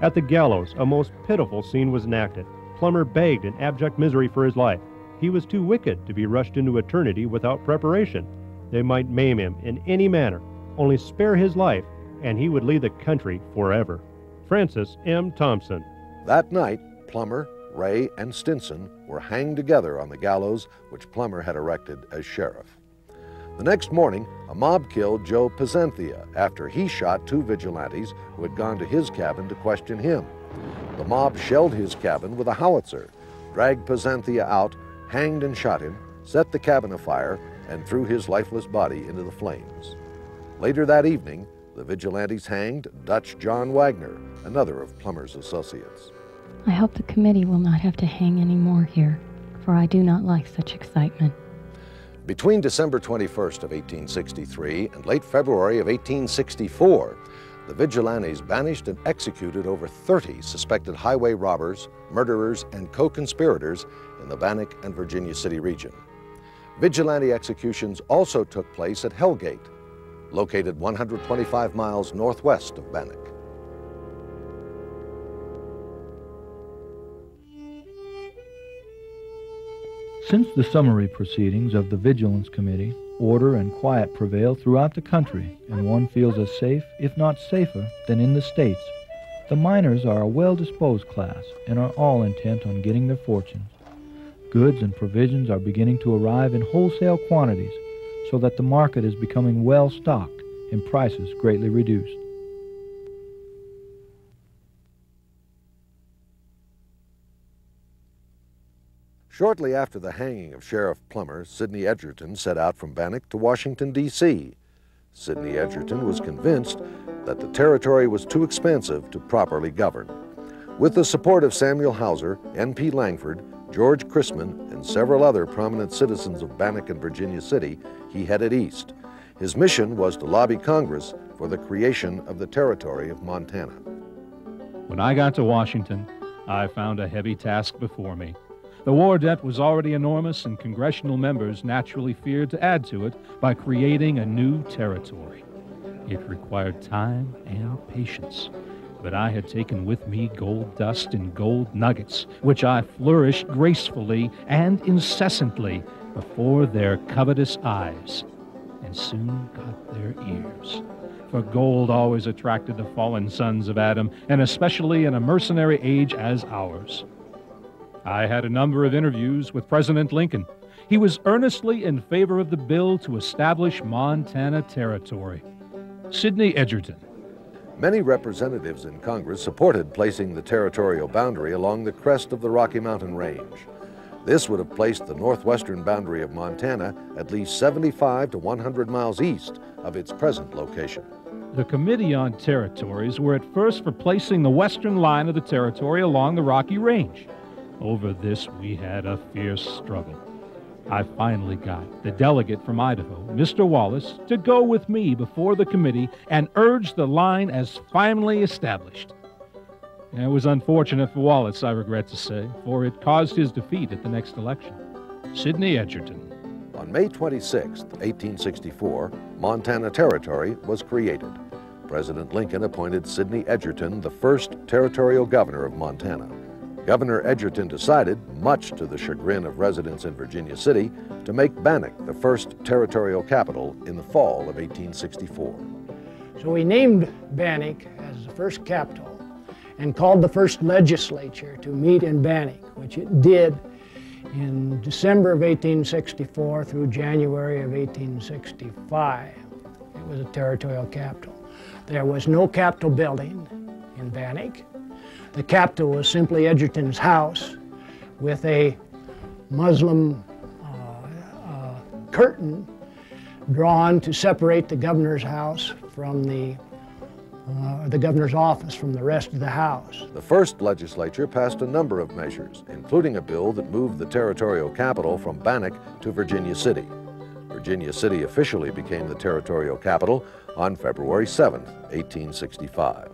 S5: At the gallows, a most pitiful scene was enacted. Plummer begged in abject misery for his life. He was too wicked to be rushed into eternity without preparation. They might maim him in any manner, only spare his life, and he would lead the country forever. Francis M. Thompson.
S2: That night, Plummer, Ray, and Stinson were hanged together on the gallows which Plummer had erected as sheriff. The next morning, a mob killed Joe Pizanthia after he shot two vigilantes who had gone to his cabin to question him. The mob shelled his cabin with a howitzer, dragged Pizanthia out, hanged and shot him, set the cabin afire, and threw his lifeless body into the flames. Later that evening, the vigilantes hanged Dutch John Wagner, another of Plummer's associates.
S8: I hope the committee will not have to hang any more here, for I do not like such excitement.
S2: Between December 21st of 1863 and late February of 1864, the vigilantes banished and executed over 30 suspected highway robbers, murderers, and co-conspirators in the Bannack and Virginia City region. Vigilante executions also took place at Hellgate, located 125 miles northwest of Bannack.
S7: Since the summary proceedings of the Vigilance Committee, order and quiet prevail throughout the country, and one feels as safe, if not safer, than in the States. The miners are a well-disposed class and are all intent on getting their fortunes. Goods and provisions are beginning to arrive in wholesale quantities, so that the market is becoming well-stocked and prices greatly reduced.
S2: Shortly after the hanging of Sheriff Plummer, Sidney Edgerton set out from Bannack to Washington, D.C. Sidney Edgerton was convinced that the territory was too expansive to properly govern. With the support of Samuel Hauser, N.P. Langford, George Chrisman, and several other prominent citizens of Bannack and Virginia City, he headed east. His mission was to lobby Congress for the creation of the territory of Montana.
S21: When I got to Washington, I found a heavy task before me. The war debt was already enormous, and congressional members naturally feared to add to it by creating a new territory. It required time and patience, but I had taken with me gold dust and gold nuggets, which I flourished gracefully and incessantly before their covetous eyes, and soon got their ears. For gold always attracted the fallen sons of Adam, and especially in a mercenary age as ours. I had a number of interviews with President Lincoln. He was earnestly in favor of the bill to establish Montana Territory. Sidney Edgerton.
S2: Many representatives in Congress supported placing the territorial boundary along the crest of the Rocky Mountain Range. This would have placed the northwestern boundary of Montana at least 75 to 100 miles east of its present location.
S21: The Committee on Territories were at first for placing the western line of the territory along the Rocky Range. Over this, we had a fierce struggle. I finally got the delegate from Idaho, Mr. Wallace, to go with me before the committee and urge the line as finally established. It was unfortunate for Wallace, I regret to say, for it caused his defeat at the next election. Sidney Edgerton.
S2: On May 26, 1864, Montana Territory was created. President Lincoln appointed Sidney Edgerton the first territorial governor of Montana. Governor Edgerton decided, much to the chagrin of residents in Virginia City, to make Bannack the first territorial capital in the fall of 1864.
S18: So he named Bannack as the first capital and called the first legislature to meet in Bannack, which it did in December of 1864 through January of 1865. It was a territorial capital. There was no capitol building in Bannack. The capital was simply Edgerton's house with a Muslim curtain drawn to separate the governor's house from the governor's office from the rest of the house.
S2: The first legislature passed a number of measures, including a bill that moved the territorial capital from Bannack to Virginia City. Virginia City officially became the territorial capital on February 7, 1865.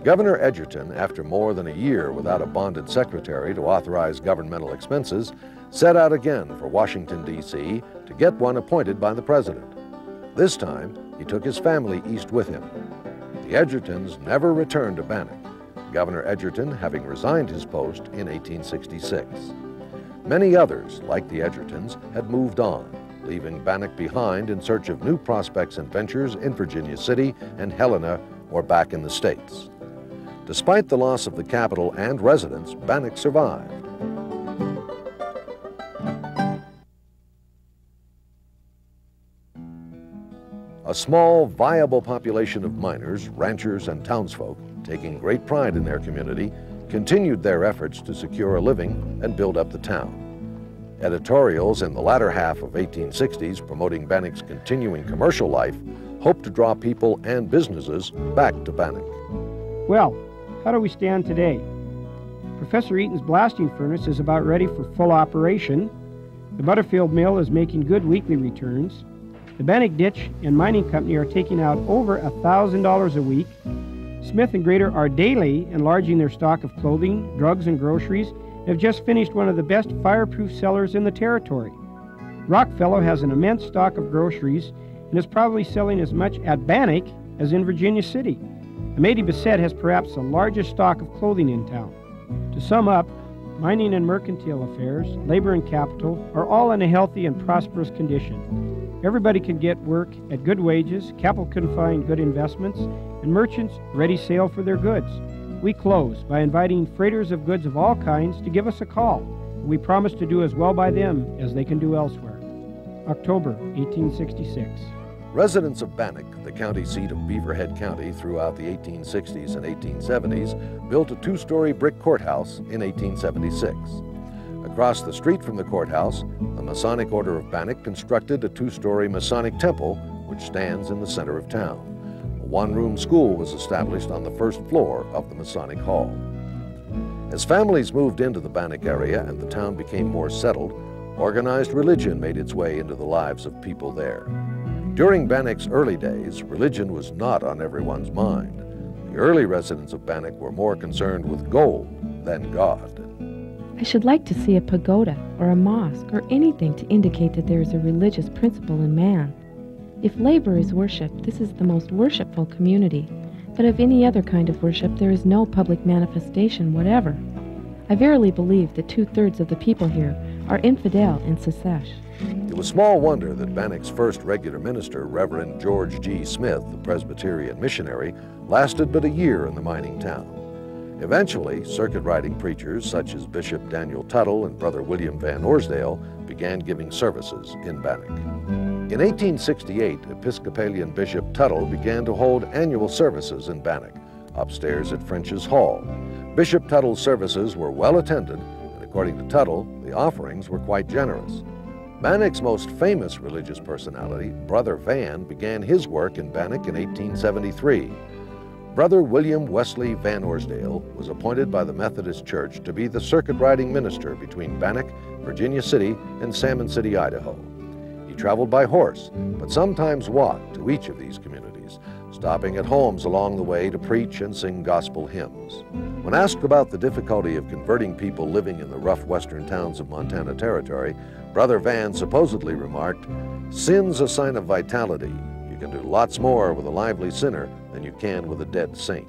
S2: Governor Edgerton, after more than a year without a bonded secretary to authorize governmental expenses, set out again for Washington, D.C. to get one appointed by the president. This time, he took his family east with him. The Edgertons never returned to Bannack, Governor Edgerton having resigned his post in 1866. Many others, like the Edgertons, had moved on, leaving Bannack behind in search of new prospects and ventures in Virginia City and Helena or back in the States. Despite the loss of the capital and residents, Bannack survived. A small, viable population of miners, ranchers, and townsfolk, taking great pride in their community, continued their efforts to secure a living and build up the town. Editorials in the latter half of 1860s promoting Bannack's continuing commercial life hoped to draw people and businesses back to Bannack.
S10: Well, how do we stand today? Professor Eaton's blasting furnace is about ready for full operation. The Butterfield Mill is making good weekly returns. The Bannack Ditch and Mining Company are taking out over $1,000 a week. Smith and Grader are daily enlarging their stock of clothing, drugs, and groceries, and have just finished one of the best fireproof cellars in the territory. Rockfellow has an immense stock of groceries and is probably selling as much at Bannack as in Virginia City. Amady Bassett has perhaps the largest stock of clothing in town. To sum up, mining and mercantile affairs, labor and capital are all in a healthy and prosperous condition. Everybody can get work at good wages, capital can find good investments, and merchants ready sail for their goods. We close by inviting freighters of goods of all kinds to give us a call. We promise to do as well by them as they can do elsewhere. October 1866.
S2: Residents of Bannack, the county seat of Beaverhead County throughout the 1860s and 1870s, built a two-story brick courthouse in 1876. Across the street from the courthouse, the Masonic Order of Bannack constructed a two-story Masonic temple which stands in the center of town. A one-room school was established on the first floor of the Masonic Hall. As families moved into the Bannack area and the town became more settled, organized religion made its way into the lives of people there. During Bannack's early days, religion was not on everyone's mind. The early residents of Bannack were more concerned with gold than God.
S1: I should like to see a pagoda or a mosque or anything to indicate that there is a religious principle in man. If labor is worship, this is the most worshipful community. But of any other kind of worship, there is no public manifestation whatever. I verily believe that 2/3 of the people here are infidel and secesh.
S2: It was small wonder that Bannack's first regular minister, Reverend George G. Smith, the Presbyterian missionary, lasted but a year in the mining town. Eventually, circuit-riding preachers such as Bishop Daniel Tuttle and Brother William Van Orsdale began giving services in Bannack. In 1868, Episcopalian Bishop Tuttle began to hold annual services in Bannack, upstairs at French's Hall. Bishop Tuttle's services were well attended, and according to Tuttle, the offerings were quite generous. Bannack's most famous religious personality, Brother Van, began his work in Bannack in 1873. Brother William Wesley Van Orsdale was appointed by the Methodist Church to be the circuit-riding minister between Bannack, Virginia City, and Salmon City, Idaho. He traveled by horse, but sometimes walked to each of these communities, stopping at homes along the way to preach and sing gospel hymns. When asked about the difficulty of converting people living in the rough western towns of Montana Territory, Brother Van supposedly remarked, "Sin's a sign of vitality. You can do lots more with a lively sinner than you can with a dead saint."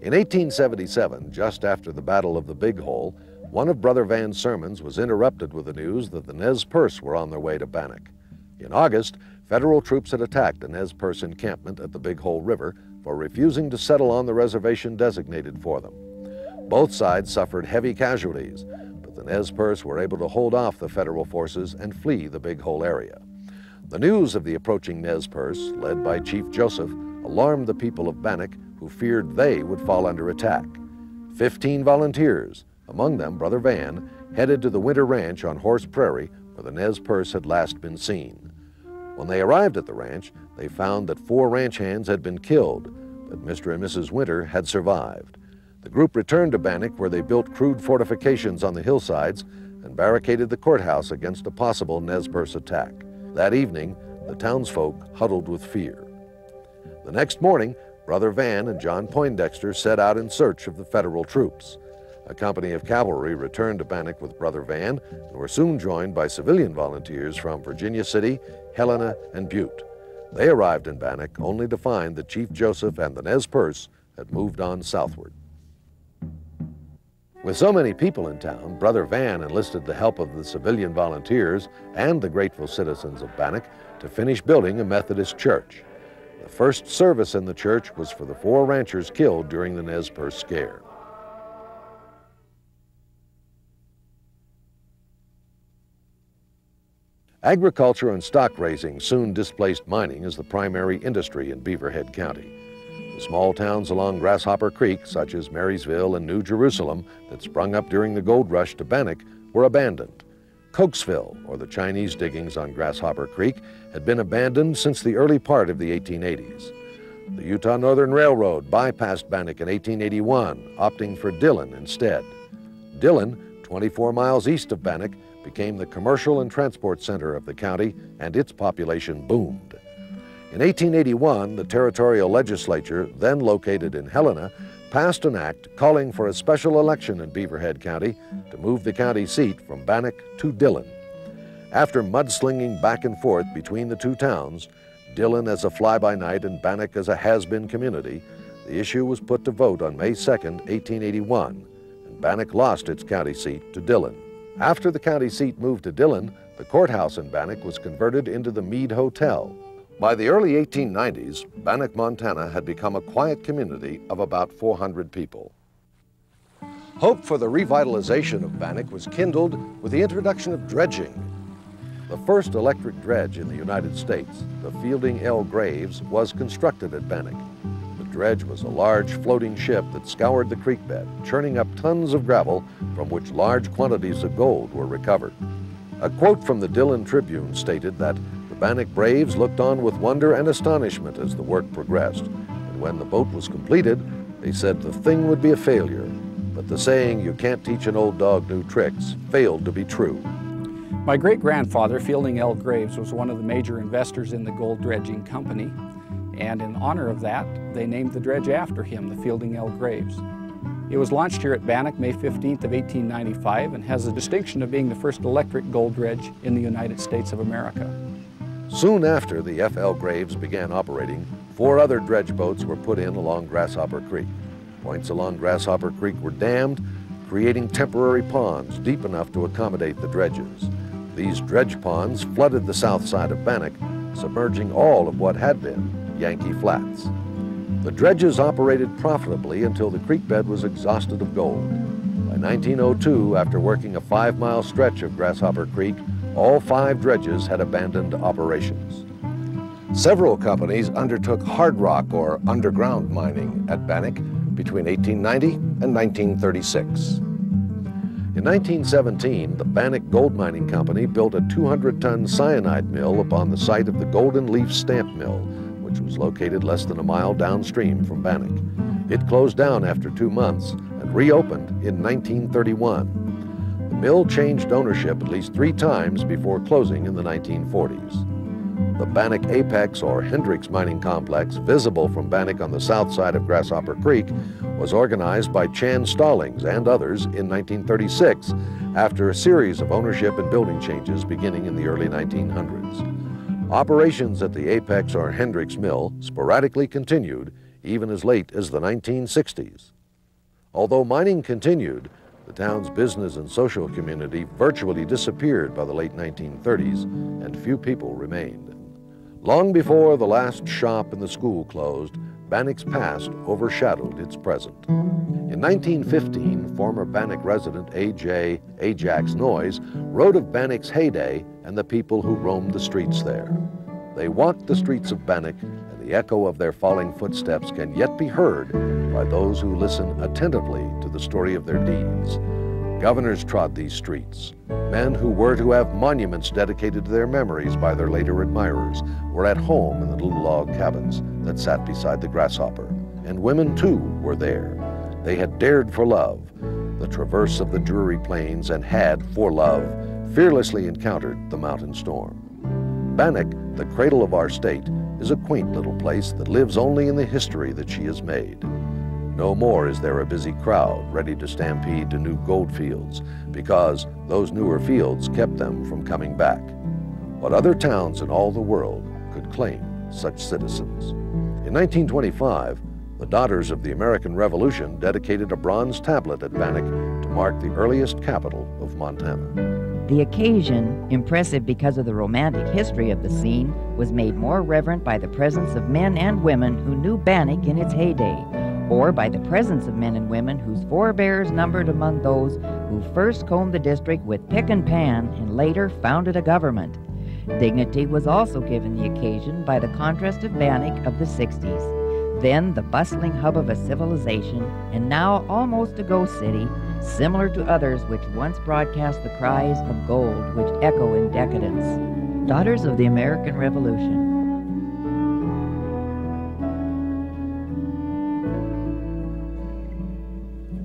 S2: In 1877, just after the Battle of the Big Hole, one of Brother Van's sermons was interrupted with the news that the Nez Perce were on their way to Bannack. In August, federal troops had attacked a Nez Perce encampment at the Big Hole River for refusing to settle on the reservation designated for them. Both sides suffered heavy casualties, but the Nez Perce were able to hold off the federal forces and flee the Big Hole area. The news of the approaching Nez Perce, led by Chief Joseph, alarmed the people of Bannack, who feared they would fall under attack. 15 volunteers, among them Brother Van, headed to the Winter Ranch on Horse Prairie, where the Nez Perce had last been seen. When they arrived at the ranch, they found that 4 ranch hands had been killed, but Mr. and Mrs. Winter had survived. The group returned to Bannack, where they built crude fortifications on the hillsides and barricaded the courthouse against a possible Nez Perce attack. That evening, the townsfolk huddled with fear. The next morning, Brother Van and John Poindexter set out in search of the federal troops. A company of cavalry returned to Bannack with Brother Van and were soon joined by civilian volunteers from Virginia City, Helena, and Butte. They arrived in Bannack only to find that Chief Joseph and the Nez Perce had moved on southward. With so many people in town, Brother Van enlisted the help of the civilian volunteers and the grateful citizens of Bannack to finish building a Methodist church. The first service in the church was for the 4 ranchers killed during the Nez Perce scare. Agriculture and stock raising soon displaced mining as the primary industry in Beaverhead County. The small towns along Grasshopper Creek, such as Marysville and New Jerusalem, that sprung up during the gold rush to Bannack, were abandoned. Cokesville, or the Chinese diggings on Grasshopper Creek, had been abandoned since the early part of the 1880s. The Utah Northern Railroad bypassed Bannack in 1881, opting for Dillon instead. Dillon, 24 miles east of Bannack, became the commercial and transport center of the county, and its population boomed. In 1881, the territorial legislature, then located in Helena, passed an act calling for a special election in Beaverhead County to move the county seat from Bannack to Dillon. After mudslinging back and forth between the two towns, Dillon as a fly-by-night and Bannack as a has-been community, the issue was put to vote on May 2, 1881, and Bannack lost its county seat to Dillon. After the county seat moved to Dillon, the courthouse in Bannack was converted into the Meade Hotel. By the early 1890s, Bannack, Montana had become a quiet community of about 400 people. Hope for the revitalization of Bannack was kindled with the introduction of dredging. The first electric dredge in the United States, the Fielding L. Graves, was constructed at Bannack. The dredge was a large floating ship that scoured the creek bed, churning up tons of gravel from which large quantities of gold were recovered. A quote from the Dillon Tribune stated that the Bannack Braves looked on with wonder and astonishment as the work progressed, and when the boat was completed, they said the thing would be a failure. But the saying, "You can't teach an old dog new tricks," failed to be true.
S19: My great-grandfather, Fielding L. Graves, was one of the major investors in the gold dredging company, and in honor of that, they named the dredge after him, the Fielding L. Graves. It was launched here at Bannack May 15th of 1895 and has the distinction of being the first electric gold dredge in the United States of America.
S2: Soon after the F.L. Graves began operating, 4 other dredge boats were put in along Grasshopper Creek. Points along Grasshopper Creek were dammed, creating temporary ponds deep enough to accommodate the dredges. These dredge ponds flooded the south side of Bannack, submerging all of what had been Yankee Flats. The dredges operated profitably until the creek bed was exhausted of gold. By 1902, after working a 5-mile stretch of Grasshopper Creek, all 5 dredges had abandoned operations. Several companies undertook hard rock or underground mining at Bannack between 1890 and 1936. In 1917, the Bannack Gold Mining Company built a 200-ton cyanide mill upon the site of the Golden Leaf Stamp Mill, which was located less than a mile downstream from Bannack. It closed down after 2 months and reopened in 1931. The mill changed ownership at least 3 times before closing in the 1940s. The Bannack Apex or Hendricks mining complex, visible from Bannack on the south side of Grasshopper Creek, was organized by Chan Stallings and others in 1936 after a series of ownership and building changes beginning in the early 1900s. Operations at the Apex or Hendricks mill sporadically continued even as late as the 1960s. Although mining continued, the town's business and social community virtually disappeared by the late 1930s, and few people remained. Long before the last shop and the school closed, Bannack's past overshadowed its present. In 1915, former Bannack resident A.J. Ajax Noyes wrote of Bannack's heyday and the people who roamed the streets there. They walked the streets of Bannack, and the echo of their falling footsteps can yet be heard by those who listen attentively to the story of their deeds. Governors trod these streets. Men who were to have monuments dedicated to their memories by their later admirers were at home in the little log cabins that sat beside the Grasshopper. And women, too, were there. They had dared for love, the traverse of the Drury Plains, and had, for love, fearlessly encountered the mountain storm. Bannack, the cradle of our state, is a quaint little place that lives only in the history that she has made. No more is there a busy crowd ready to stampede to new gold fields because those newer fields kept them from coming back. What other towns in all the world could claim such citizens? In 1925, the Daughters of the American Revolution dedicated a bronze tablet at Bannack to mark the earliest capital of Montana.
S12: The occasion, impressive because of the romantic history of the scene, was made more reverent by the presence of men and women who knew Bannack in its heyday, or by the presence of men and women whose forebears numbered among those who first combed the district with pick and pan and later founded a government. Dignity was also given the occasion by the contrast of Bannack of the 60s, then the bustling hub of a civilization, and now almost a ghost city, similar to others which once broadcast the cries of gold which echo in decadence. Daughters of the American Revolution.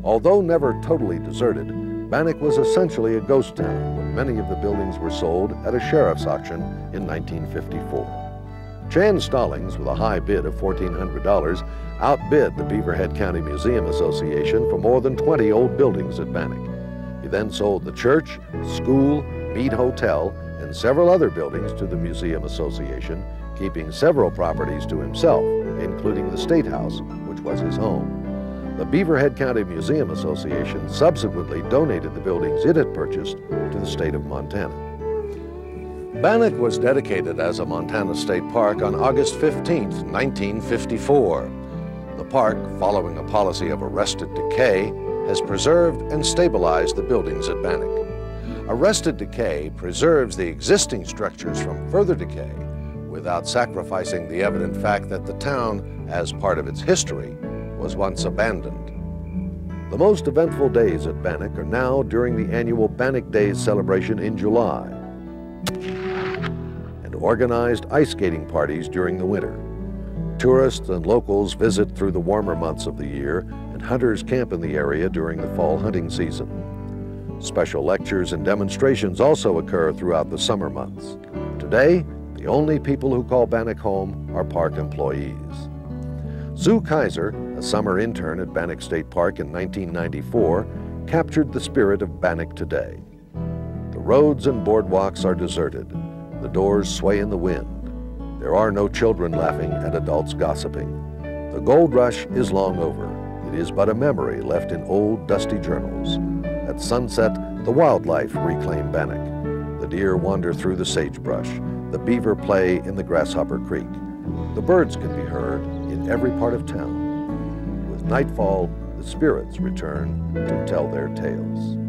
S2: Although never totally deserted, Bannack was essentially a ghost town when many of the buildings were sold at a sheriff's auction in 1954. Chan Stallings, with a high bid of $1,400, outbid the Beaverhead County Museum Association for more than 20 old buildings at Bannack. He then sold the church, school, Mead Hotel, and several other buildings to the Museum Association, keeping several properties to himself, including the State House, which was his home. The Beaverhead County Museum Association subsequently donated the buildings it had purchased to the state of Montana. Bannack was dedicated as a Montana State Park on August 15, 1954. The park, following a policy of arrested decay, has preserved and stabilized the buildings at Bannack. Arrested decay preserves the existing structures from further decay without sacrificing the evident fact that the town, as part of its history, was once abandoned. The most eventful days at Bannack are now during the annual Bannack Days celebration in July and organized ice skating parties during the winter. Tourists and locals visit through the warmer months of the year, and hunters camp in the area during the fall hunting season. Special lectures and demonstrations also occur throughout the summer months. Today, the only people who call Bannack home are park employees. Sue Kaiser, a summer intern at Bannack State Park in 1994, captured the spirit of Bannack today. The roads and boardwalks are deserted. The doors sway in the wind. There are no children laughing and adults gossiping. The gold rush is long over. It is but a memory left in old, dusty journals. At sunset, the wildlife reclaim Bannack. The deer wander through the sagebrush. The beaver play in the Grasshopper Creek. The birds can be heard in every part of town. With nightfall, the spirits return to tell their tales.